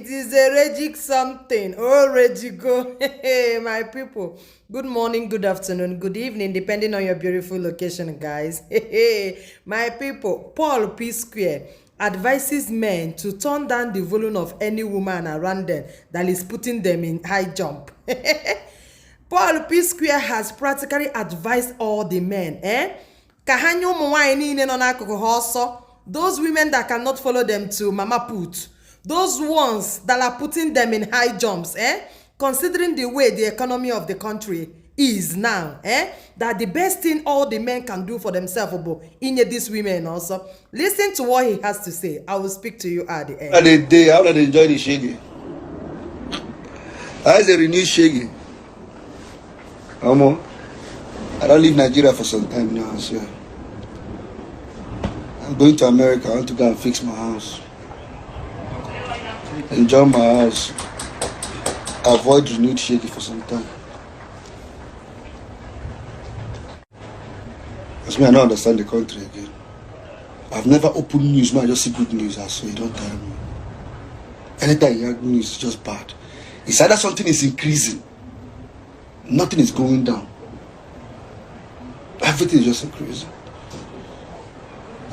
is a raging something. Oh, Regigo. Hey, my people. Good morning, good afternoon, good evening, depending on your beautiful location, guys. Hey, my people. Paul Psquare advises men to turn down the volume of any woman around them that is putting them in high jump. Paul Psquare has practically advised all the men, those women that cannot follow them to Mama Put, those ones that are putting them in high jumps, considering the way the economy of the country is now, that the best thing all the men can do for themselves, in these women also. Listen to what he has to say. I will speak to you at the end. How do they enjoy the shaggy? How is the renewed shaggy? I don't leave Nigeria for some time now, so I'm going to America. I want to go and fix my house. Enjoy my house. Avoid renewed shaky for some time. Because me, I don't understand the country again. I've never opened news, man. I just see good news. I swear, don't tell me. Anytime you hear good news, it's just bad. It's either something is increasing, nothing is going down. Everything is just increasing.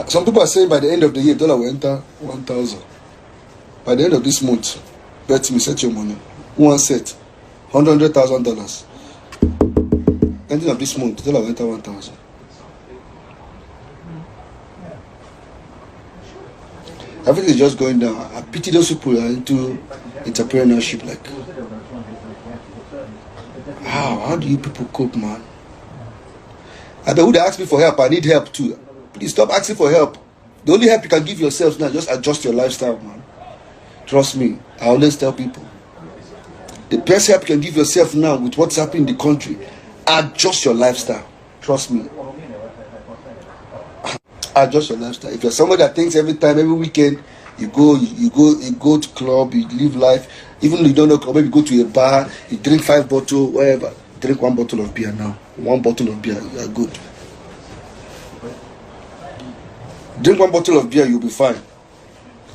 Some people are saying by the end of the year, dollar will enter 1,000. By the end of this month, bet me, set your money. One set, $100,000. Ending of this month, dollar will enter 1,000. Everything is just going down. I pity those people who are into entrepreneurship. Like, how do you people cope, man? I bet would ask me for help. I need help too. Please stop asking for help. The only help you can give yourself now, just adjust your lifestyle, man. Trust me, I always tell people. The best help you can give yourself now with what's happening in the country, adjust your lifestyle. Trust me. Adjust your lifestyle. If you're somebody that thinks every time, every weekend, you go to club, you live life, even though you don't know club, maybe you go to a bar, you drink 5 bottles, whatever. Drink 1 bottle of beer now. 1 bottle of beer, you are good. Drink 1 bottle of beer, you'll be fine.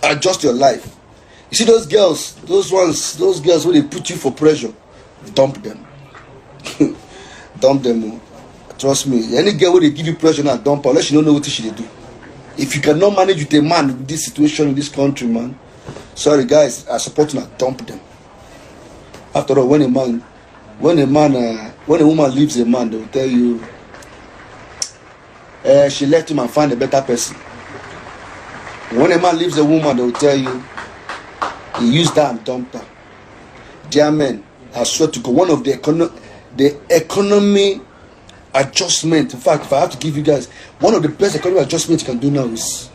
Adjust your life. You see those girls, those girls when they put you for pressure, dump them. Dump them. Trust me. Any girl when they give you pressure now, dump her, unless you don't know what she should do. If you cannot manage with a man with this situation in this country, man, sorry guys, I support you now, dump them. After all, when a woman leaves a man, they will tell you she left him and find a better person. When a man leaves a woman, they will tell you he used her and dumped her. Dear men, I swear to God, one of the economy adjustment. In fact, if I have to give you guys one of the best economic adjustments you can do now is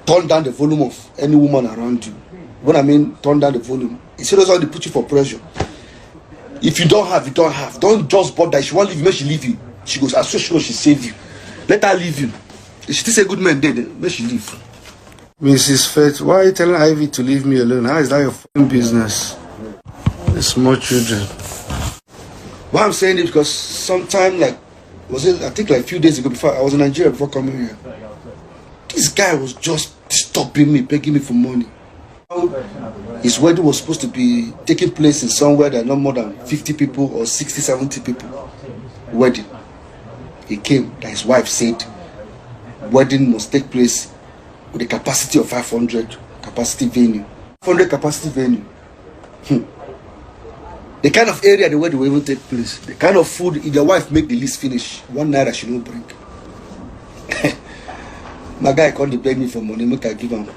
turn down the volume of any woman around you. When I mean turn down the volume, it's always how they put you for pressure. If you don't have, you don't have. Don't just bother. She won't leave you, make she leave you. She goes, I swear she knows she save you. Let her leave you. If she still a good man dead, make she leave. Mrs. Fate, why are you telling Ivy to leave me alone? How is that your f***ing business? The small children. Why I'm saying this because sometime I think like a few days ago, before I was in Nigeria before coming here, this guy was just disturbing me, begging me for money. His wedding was supposed to be taking place in somewhere that not more than 50 people or 60, 70 people. Wedding. He came, that his wife said, wedding must take place with a capacity of 500 capacity venue. 500 capacity venue. The kind of area the wedding will even take place. The kind of food, if your wife make the list finish, 1 naira she don't bring. My guy called beg me for money, make I give him.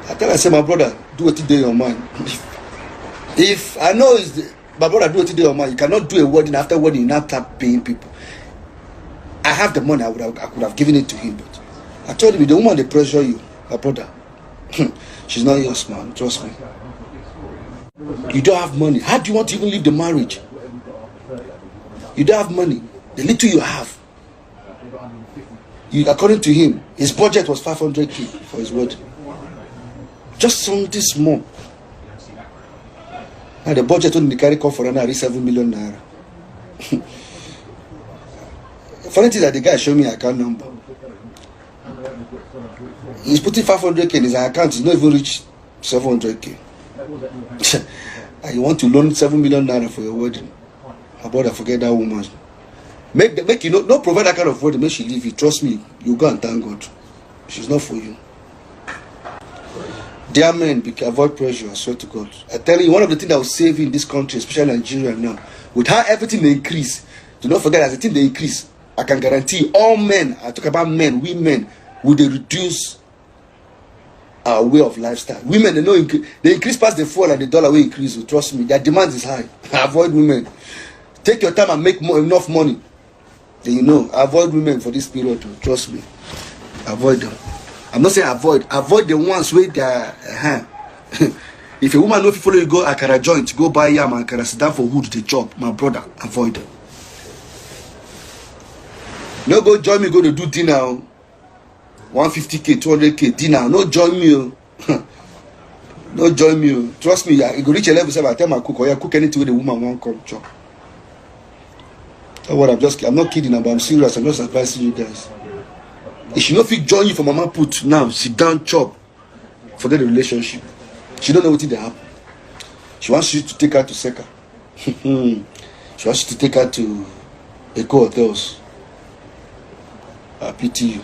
I tell her, I say, my brother, do what you do in your mind. If I know my brother, do what you do in your mind, you cannot do a wedding after wedding, you now start paying people. I have the money, I could have given it to him, but I told him, the woman they pressure you, my brother, she's not yours, man, trust me. You don't have money. How do you want to even leave the marriage? You don't have money. The little you have. According to him, his budget was 500k for his wedding. Just something small. Now the budget only carry call for another 7 million naira. Funny thing that the guy showed me account number. He's putting 500k in his account. He's not even reached 700k. And you want to loan 7 million naira for your wedding? My brother, forget that woman. Make you know, don't provide that kind of wedding. Make she leave you. Trust me, you go and thank God. She's not for you. Dear men, avoid pressure. I swear to God. I tell you, one of the things that will save you in this country, especially Nigeria now, with how everything they increase. Do not forget, as the thing they increase, I can guarantee all men. I talk about men, women, will they reduce our way of lifestyle. Women, they know they increase past the fuel and the dollar will increase. So trust me, their demand is high. Avoid women. Take your time and make enough money. Then you know, avoid women for this period. Trust me, avoid them. I'm not saying avoid the ones where they are. If a woman know if you follow you go akara joint, go buy yam and akara sit down for wood the chop. My brother, avoid them. No go join me, go to do dinner. 150k, 200k dinner. No join me. No join me. Trust me, you go reach a level. Say, I tell my cook, or you cook anything with the woman won't come chop. That's what I'm not kidding about. I'm serious. I'm just advising you guys. If she no fit join you for mama put now, sit down, chop. Forget the relationship. She don't know what they happen. She wants you to take her to Seka. She wants you to take her to Eco Hotels. I pity you.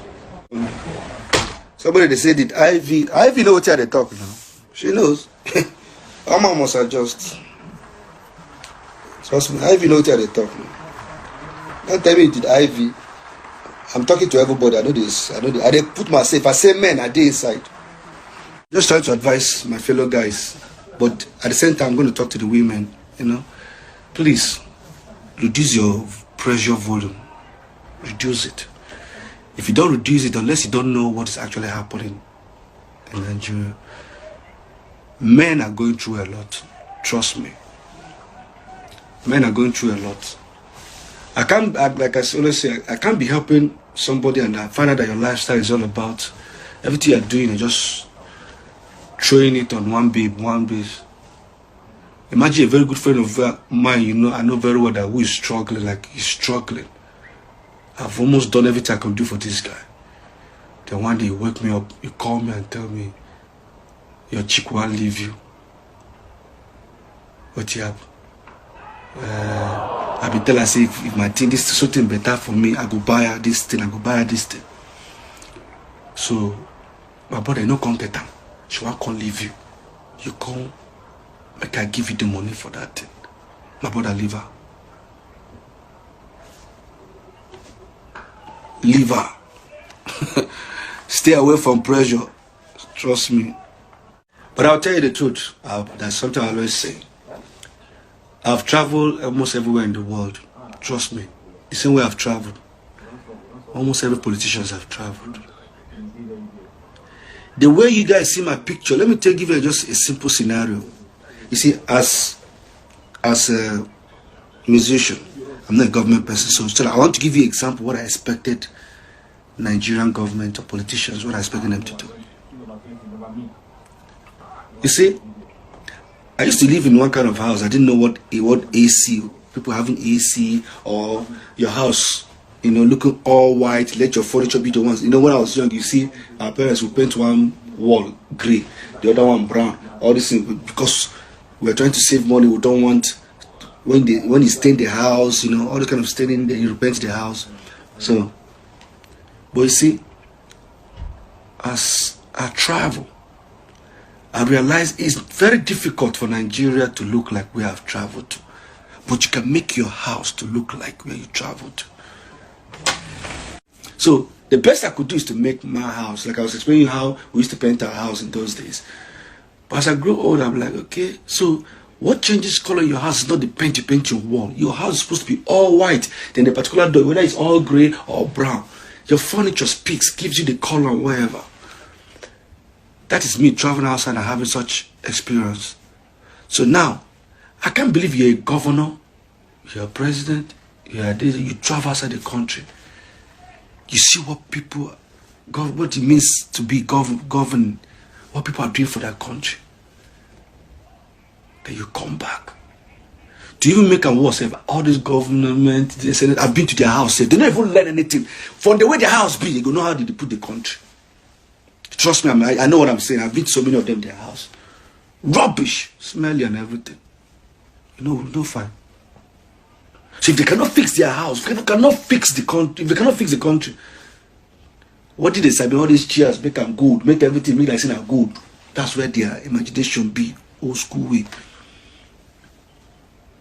Somebody they said it. Ivy know what they talk now. She knows. Her mom must adjust. Trust me, Ivy know what they talk now. Don't tell me did Ivy. I'm talking to everybody. I know this. I they put myself. I say men, I did inside. Just trying to advise my fellow guys. But at the same time, I'm going to talk to the women. You know, please reduce your pressure volume. Reduce it. If you don't reduce it, unless you don't know what is actually happening in Nigeria, men are going through a lot. Trust me. Men are going through a lot. I can't, like I always say, I can't be helping somebody and I find out that your lifestyle is all about everything you're doing and just throwing it on one base. Imagine a very good friend of mine, you know, I know very well that who is struggling, like he's struggling. I've almost done everything I can do for this guy. Then one day you wake me up, you call me and tell me your chick won't leave you. What you have? I be tell her, say, if my thing, this is something better for me, I go buy her this thing, I go buy her this thing. So, my brother, no come get her. She won't come leave you. You come, make her give you the money for that thing. My brother, leave her. Leave her. Stay away from pressure. Trust me. But I'll tell you the truth. That's something I always say. I've traveled almost everywhere in the world. Trust me. The same way I've traveled. Almost every politician have traveled. The way you guys see my picture, let me give you just a simple scenario. You see, as a musician, I'm not a government person, so I want to give you an example of what I expected Nigerian government or politicians, what I expected them to do. You see, I used to live in one kind of house. I didn't know what AC, people having AC, or your house, you know, looking all white, let your furniture be the ones. You know, when I was young, you see, our parents would paint one wall grey, the other one brown, all these things, because we're trying to save money. We don't want, when you stain the house, you know, all the kind of staining, then you paint the house. So, but you see, as I travel, I realize it's very difficult for Nigeria to look like we have traveled to. But you can make your house to look like where you traveled to. So the best I could do is to make my house. Like I was explaining how we used to paint our house in those days. But as I grew older, I'm like, okay, so what changes color in your house is not the paint you paint your wall. Your house is supposed to be all white. Then the particular door, whether it's all gray or brown, your furniture speaks, gives you the color wherever. That is me traveling outside and having such experience. So now, I can't believe you're a governor, you're a president, you travel outside the country. You see what what it means to be governed, what people are doing for their country. Then you come back. To even make them worse, all this government, they said, I've been to their house, they don't even learn anything. From the way their house be, they go know how they put the country. Trust me, I know what I'm saying. I've been to so many of them in their house. Rubbish, smelly and everything. No fine. So if they cannot fix their house, if they cannot fix the country, what did they say? All these chairs make them good, make everything make like saying good. That's where their imagination be, old school way.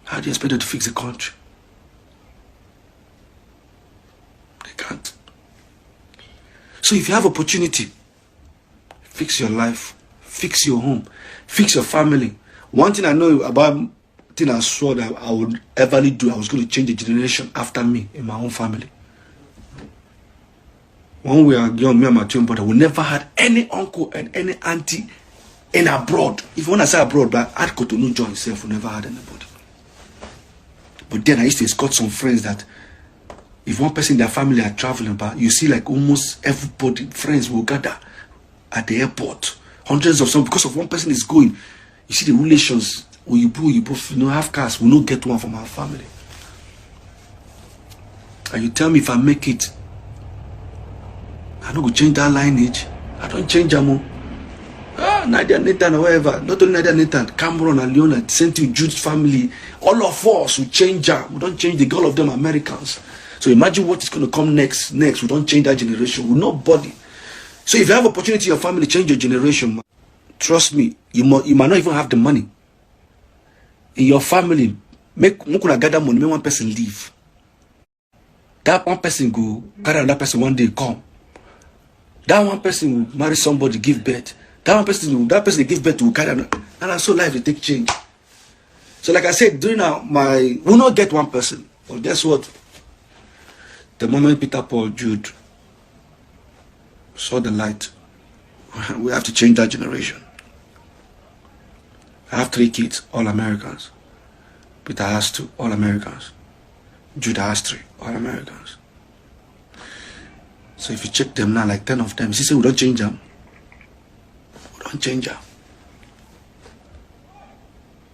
How do you expect them to fix the country? They can't. So if you have opportunity, fix your life, fix your home, fix your family. One thing I know about thing I swore that I would ever do, I was going to change the generation after me in my own family. When we were young, me and my twin brother, we never had any uncle and any auntie in abroad. If you want to say abroad, but I'd go to New John itself, we never had anybody. But then I used to escort some friends that if one person in their family are traveling, but you see like almost everybody, friends will gather at the airport. Hundreds of some, because of one person is going. You see the relations, you both have cars, we not get one from our family. And you tell me if I make it, I don't go change that lineage. I don't change them. Nadia, Nathan, or whatever. Not only Nadia, Nathan, Cameron and Leona, sent to Jude's family. All of us will change them. We don't change the girl of them Americans. So imagine what is going to come next. We don't change that generation. We're nobody. So if you have opportunity in your family, change your generation. Man. Trust me, you might not even have the money. In your family, make gather money, make one person leave. That one person go, carry another person one day come. That one person will marry somebody, give birth. That person they give birth to will carry another. And so life will take change. So like I said, we'll not get one person. But guess what? The moment Peter, Paul, Jude saw the light, we have to change that generation. I have 3 kids, all Americans. Peter has 2, all Americans. Jude has 3, all Americans. So if you check them now, like 10 of them, you see, we don't change them. We don't change them.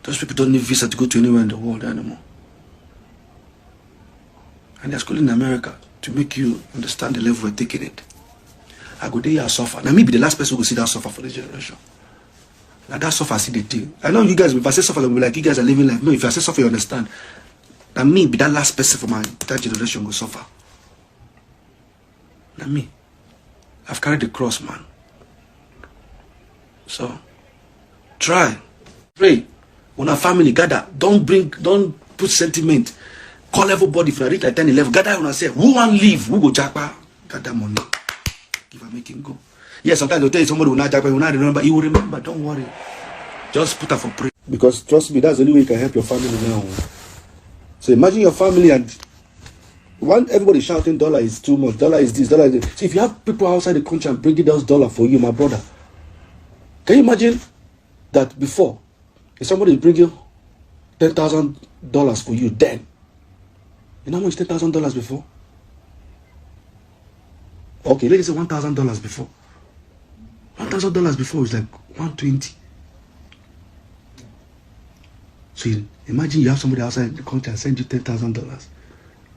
Those people don't need visa to go to anywhere in the world anymore. And they're schooling in America to make you understand the level we're taking it. I go there, I suffer. Now, me be the last person who will see that suffer for this generation. Now, that suffer, I see the thing. I know you guys, if I say suffer, I'll be like, you guys are living life. No, if I say suffer, you understand. Now, me be that last person for that generation will suffer. Now, me. I've carried the cross, man. So, try. Pray. When our family gather, don't put sentiment. Call everybody if I reach like 10, 11. Gather when I say, who want leave? Who go jackpot? Gather money. Give a making go. Yes, sometimes they'll tell you somebody will not jackpot, will not remember. He will remember, don't worry. Just put her for prayer. Because trust me, that's the only way you can help your family now. So imagine your family and everybody shouting dollar is too much, dollar is this, dollar is this. So if you have people outside the country and bringing those dollars for you, my brother, can you imagine that before, if somebody is bringing $10,000 for you, then, you know how much $10,000 before? Okay, let's say $1,000 before. $1,000 before was like 120. So imagine you have somebody outside the country and send you $10,000.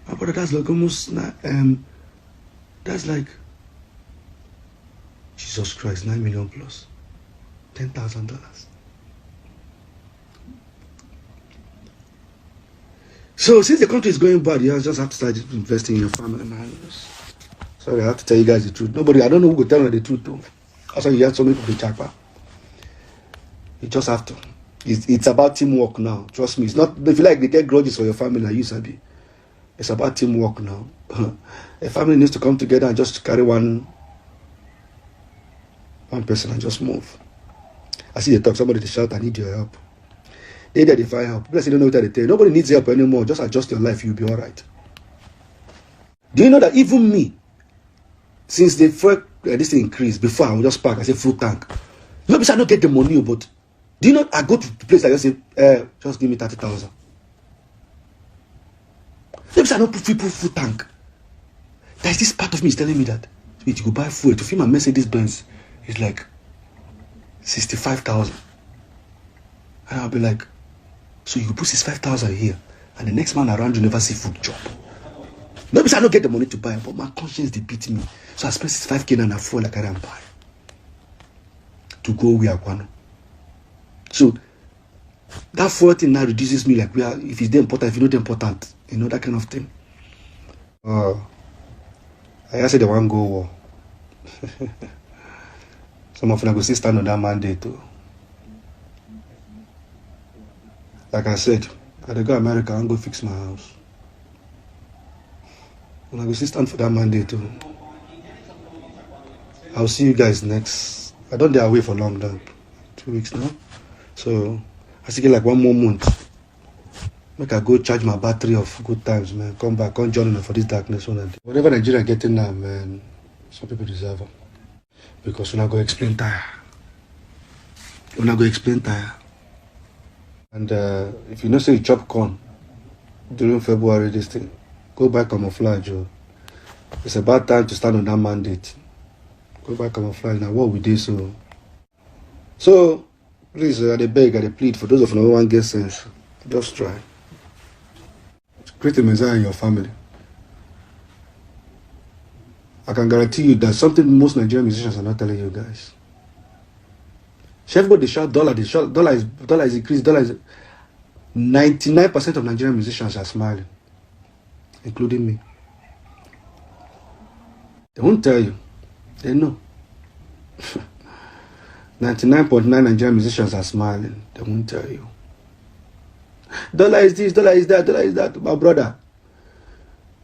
My brother, that's like almost, that's like, Jesus Christ, 9 million plus. $10,000. So since the country is going bad, you just have to start investing in your family, man. Sorry, I have to tell you guys the truth. Nobody, I don't know who will tell you the truth though. That's why you have so many people to check back. You just have to. It's about teamwork now. Trust me. It's not, if you like, they get grudges for your family like you, Sabi. It's about teamwork now. A family needs to come together and just carry one person and just move. I see they talk, somebody to shout, I need your help. They find help. People say don't know what they tell you. Nobody needs help anymore. Just adjust your life, you'll be alright. Do you know that even me, since the first this thing increased, before I would just park, I say full tank. Maybe I don't get the money, but do you know I go to the place like I say, just give me 30,000. Maybe I don't put people full tank. There's this part of me is telling me that if you go buy fuel to fill my Mercedes Benz, it's like 65,000. And I'll be like, so you put 65,000 here, and the next man around you never see food job. Maybe I don't get the money to buy, but my conscience they beat me. So I spend 65K and I feel like I don't buy. to go where Kwano. So that fuel thing now reduces me, like if it's important, if it's not important, you know, that kind of thing. I said they want go war. Some of them go still stand on that mandate too. Like I said, I go to America and go fix my house. When I go still stand for that mandate too. I'll see you guys next. I don't dare away for long now. 2 weeks now. So I still get like 1 more month. Make I go charge my battery of good times, man. Come back, come join me for this darkness. Whatever Nigeria getting now, man, some people deserve them. Because when I go explain tire. And if you know say you chop corn during February, this thing, go back camouflage. It's about time to stand on that mandate. Go back camouflage. Now what we do so please, I beg, I plead for those of you who want to get sense. Just try. Create a Messiah in your family. I can guarantee you that something most Nigerian musicians are not telling you guys. Everybody shout dollar, dollar is increased, dollar is 99% of Nigerian musicians are smiling, including me. They won't tell you. They know. 99.9 Nigerian musicians are smiling. They won't tell you. Dollar is this, dollar is that, dollar is that. My brother.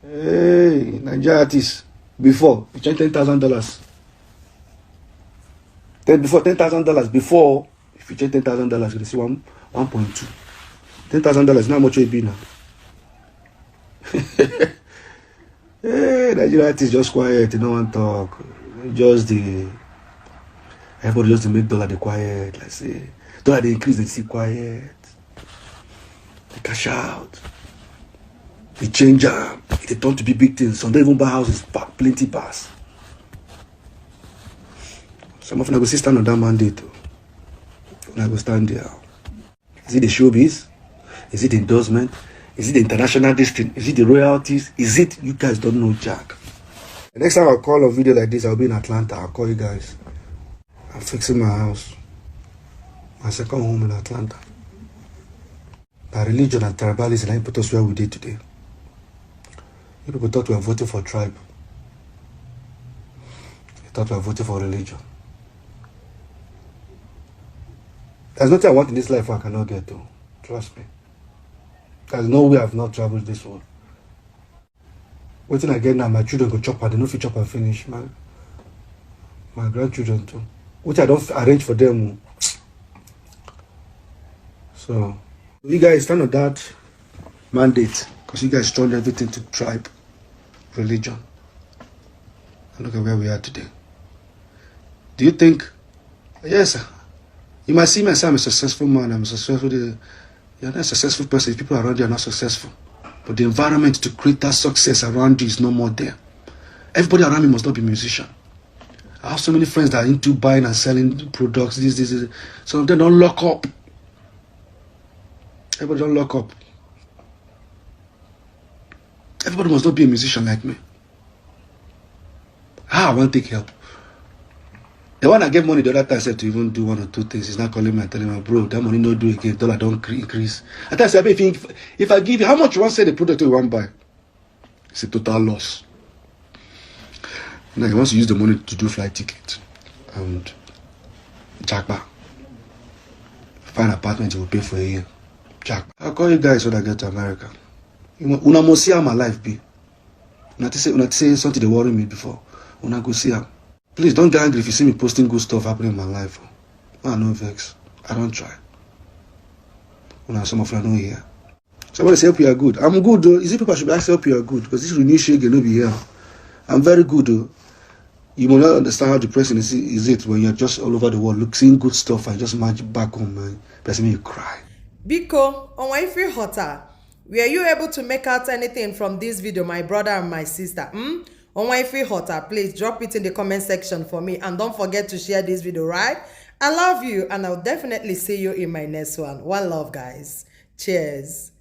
Hey, Nigerian artists. Before, you change $10,000. Before $10,000. Before, if you change $10,000, you receive 1.2. $10,000 now much it be now. Hey, Nigerian artists just quiet. You don't want to talk. Everybody just make dollar the quiet. Like say, dollar they increase, they see quiet. They cash out. They change them. They turn to be big things. Some don't even buy houses, plenty pass. Some of them go stand on that mandate. When I go stand there. Is it the showbiz? Is it the endorsement? Is it the international distance? Is it the royalties? Is it you guys don't know Jack? The next time I call a video like this, I'll be in Atlanta. I'll call you guys. I'm fixing my house. My second home in Atlanta. By religion and tribalism, I put us where we did today. You people thought we were voting for tribe. You thought we were voting for religion. There's nothing I want in this life I cannot get to. Trust me. There's no way I've not traveled this world. Waiting again now, my children go chop and they know if you chop and finish, man. My grandchildren too. Which I don't arrange for them. So, you guys stand on that mandate. Because you guys turned everything to tribe, religion. And look at where we are today. Do you think, yes, sir. You might see me and say I'm a successful man, I'm a successful, you're not a successful person if people around you are not successful. But the environment to create that success around you is no more there. Everybody around me must not be a musician. I have so many friends that are into buying and selling products, this. Some of them don't lock up. Everybody don't lock up. Everybody must not be a musician like me. How I want to take help. The one I get money the other time said to even do 1 or 2 things. He's not calling me and telling me, bro, that money no do again. Dollar don't increase. I tell you, if I give you, how much you want to say the product you want to buy? It's a total loss. Now he wants to use the money to do flight ticket. And jackpot. Find an apartment he will pay for a year. Jackpot. I'll call you guys when I get to America. Una must see how my life be. Una say something they worry me before. Una go see how. Please don't get angry if you see me posting good stuff happening in my life. I no vex. I don't try. Una some of you know here. Somebody say hope you are good. I'm good though. Is it people should be asking hope you are good? Because this renew shake no be here. I'm very good though. You will not understand how depressing is it when you're just all over the world seeing good stuff and just magic back home, man. Person you cry. Biko, on why feel hotter? Were you able to make out anything from this video, my brother and my sister? On why feel hotter? Please drop it in the comment section for me. And don't forget to share this video, right? I love you and I'll definitely see you in my next one. One love, guys. Cheers.